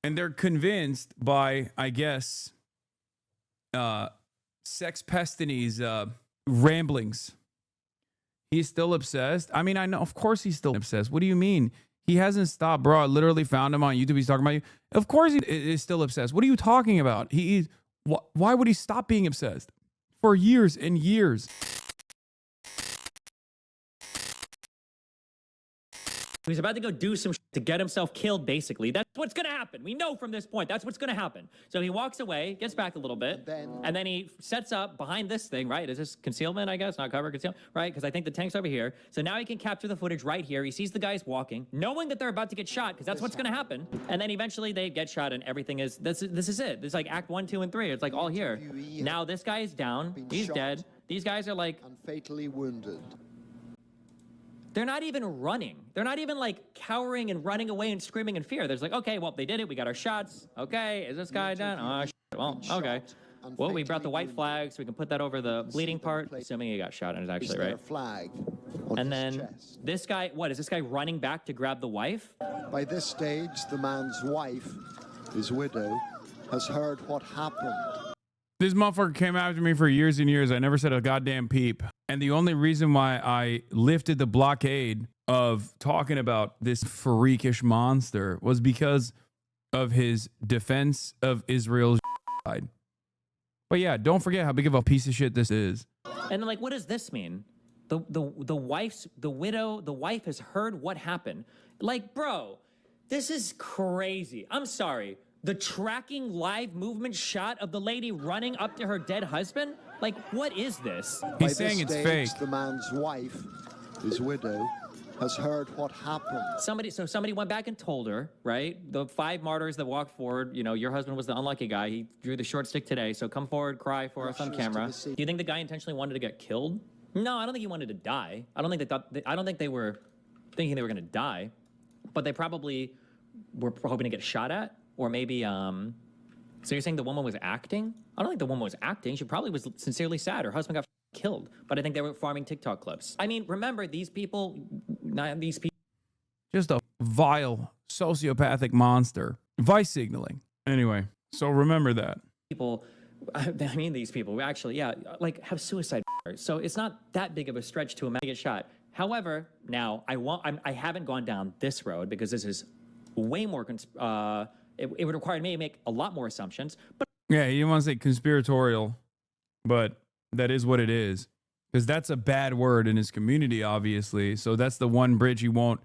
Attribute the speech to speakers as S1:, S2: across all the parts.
S1: And they're convinced by, I guess, Sex Pestany's ramblings. He's still obsessed. I mean, I know, of course he's still obsessed. What do you mean? He hasn't stopped, bro. I literally found him on YouTube. He's talking about you. Of course he is still obsessed. What are you talking about? Why would he stop being obsessed? For years and years.
S2: He's about to go do some shit to get himself killed, basically. That's what's going to happen. We know from this point, that's what's going to happen. So he walks away, gets back a little bit, and then he sets up behind this thing, right? Is this concealment, I guess? Not cover, concealment, right? Because I think the tank's over here. So now he can capture the footage right here. He sees the guys walking, knowing that they're about to get shot, because that's what's going to happen. And then eventually they get shot, and everything is, this is it. It's like Act 1, 2, and 3. It's like all here. Now this guy is down. He's dead. These guys are like...
S3: and fatally wounded.
S2: They're not even running. They're not even like cowering and running away and screaming in fear. There's like, okay, well, they did it. We got our shots. Okay, is this guy done? Oh, shit. Well, okay. Well, we brought the white flag so we can put that over the bleeding part, assuming he got shot and is actually right.
S3: Flag
S2: and then this guy, what, is this guy running back to grab the wife?
S3: By this stage, the man's wife, his widow, has heard what happened.
S1: This motherfucker came after me for years and years. I never said a goddamn peep. And the only reason why I lifted the blockade of talking about this freakish monster was because of his defense of Israel's side. But yeah, don't forget how big of a piece of shit this is.
S2: And then, like, what does this mean? The wife has heard what happened. Like, bro, this is crazy. I'm sorry. The tracking live movement shot of the lady running up to her dead husband? Like, what is this?
S1: He's saying it's fake.
S3: The man's wife, his widow, has heard what happened.
S2: Somebody went back and told her, right? The 5 martyrs that walked forward, you know, your husband was the unlucky guy. He drew the short stick today, so come forward, cry for us on camera. Do you think the guy intentionally wanted to get killed? No, I don't think he wanted to die. I don't think they were thinking they were going to die, but they probably were hoping to get shot at. Or maybe, so you're saying the woman was acting? I don't think the woman was acting. She probably was sincerely sad. Her husband got killed. But I think they were farming TikTok clips. I mean, remember, these people...
S1: Just a vile, sociopathic monster. Vice signaling. Anyway, so remember that.
S2: These people actually, yeah, like, have suicide. So it's not that big of a stretch to imagine get shot. However, now, I haven't gone down this road because this is way more... It would require me to make a lot more assumptions. But
S1: yeah, you want to say conspiratorial, but that is what it is. Because that's a bad word in his community, obviously. So that's the one bridge he won't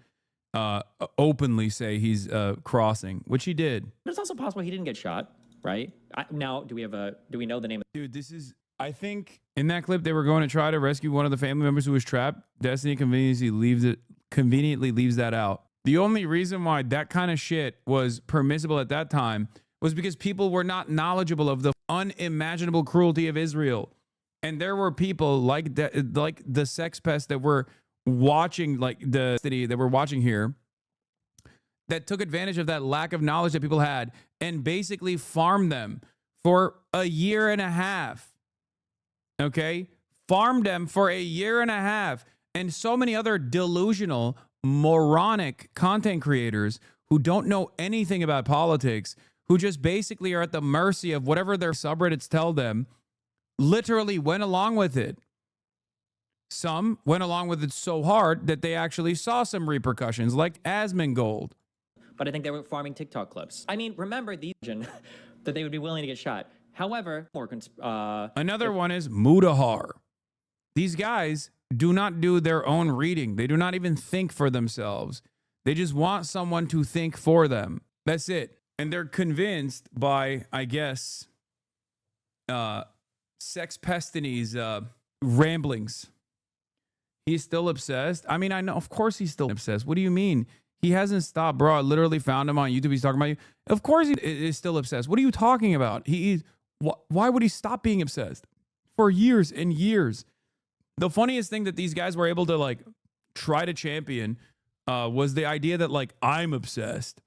S1: openly say he's crossing, which he did.
S2: But it's also possible he didn't get shot, right? Now, do we know the name?
S1: Dude, this is, I think in that clip, they were going to try to rescue one of the family members who was trapped. Destiny conveniently leaves that out. The only reason why that kind of shit was permissible at that time was because people were not knowledgeable of the unimaginable cruelty of Israel. And there were people like the sex pest that were watching, like the city that we're watching here, that took advantage of that lack of knowledge that people had and basically farmed them for a year and a half. Okay? Farmed them for a year and a half. And so many other delusional, moronic content creators who don't know anything about politics, who just basically are at the mercy of whatever their subreddits tell them, literally went along with it. Some went along with it so hard that they actually saw some repercussions, like Asmongold.
S2: But I think they were farming TikTok clips. I mean, remember that they would be willing to get shot. However,
S1: another one is Mudahar. These guys do not do their own reading. They do not even think for themselves. They just want someone to think for them. That's it. And they're convinced by, I guess, Sex Pestany's ramblings. He's still obsessed. I mean, I know, of course he's still obsessed. What do you mean? He hasn't stopped, bro. I literally found him on YouTube. He's talking about you. Of course he is still obsessed. What are you talking about? Why would he stop being obsessed? For years and years. The funniest thing that these guys were able to like try to champion was the idea that like I'm obsessed.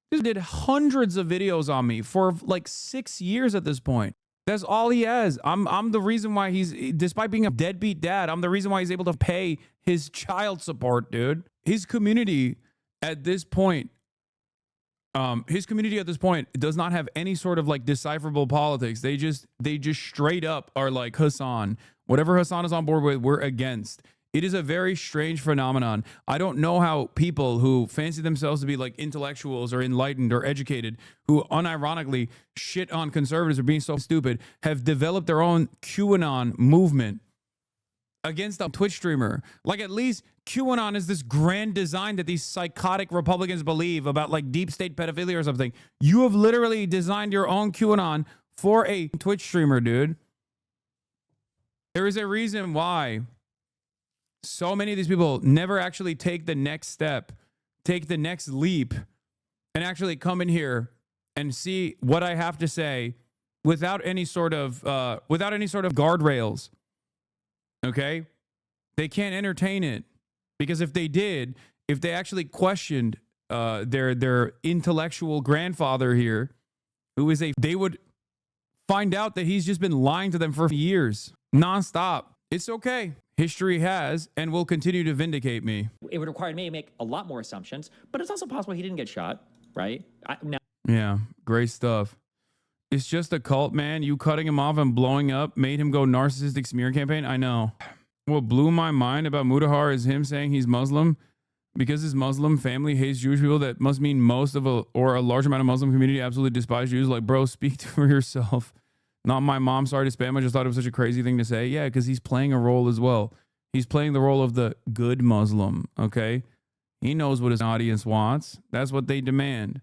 S1: He did hundreds of videos on me for like 6 years at this point. That's all he has. I'm the reason why he's, despite being a deadbeat dad, I'm the reason why he's able to pay his child support, dude. His community at this point His community at this point does not have any sort of like decipherable politics. They just straight up are like Hasan. Whatever Hasan is on board with, we're against. It is a very strange phenomenon. I don't know how people who fancy themselves to be like intellectuals or enlightened or educated, who unironically shit on conservatives or being so stupid, have developed their own QAnon movement against a Twitch streamer. Like, at least QAnon is this grand design that these psychotic Republicans believe about, like deep state pedophilia or something. You have literally designed your own QAnon for a Twitch streamer, dude. There is a reason why so many of these people never actually take the next step, take the next leap, and actually come in here and see what I have to say without any sort of guardrails. Okay? They can't entertain it, because if they did, if they actually questioned their intellectual grandfather here, they would find out that he's just been lying to them for years, nonstop. It's okay. History has and will continue to vindicate me.
S2: It would require me to make a lot more assumptions, but it's also possible he didn't get shot, right?
S1: Yeah, great stuff. It's just a cult, man. You cutting him off and blowing up made him go narcissistic smear campaign. I know. What blew my mind about Mudahar is him saying he's Muslim because his Muslim family hates Jewish people. That must mean most of a large amount of Muslim community absolutely despise Jews. Like, bro, speak for yourself. Not my mom. Sorry to spam. I just thought it was such a crazy thing to say. Yeah, because he's playing a role as well. He's playing the role of the good Muslim, okay? He knows what his audience wants. That's what they demand.